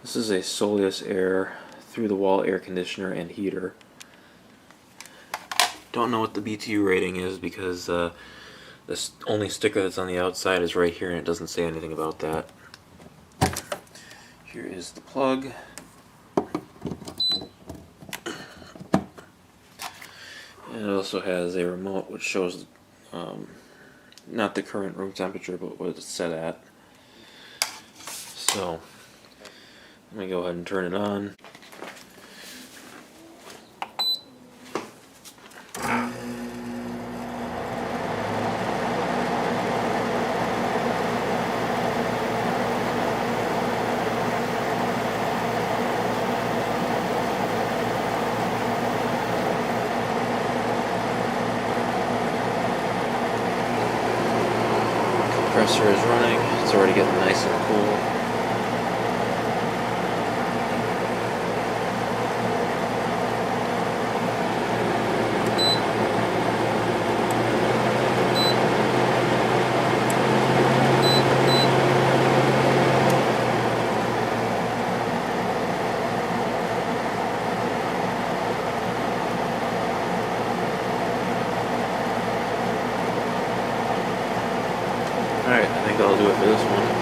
This is a Soleus air through the wall air conditioner and heater. Don't know what the BTU rating is because the only sticker that's on the outside is right here and it doesn't say anything about that. Here is the plug. And it also has a remote which shows not the current room temperature but what it's set at. So let me go ahead and turn it on. Compressor is running. It's already getting nice and cool. Alright, I think that'll do it for this one.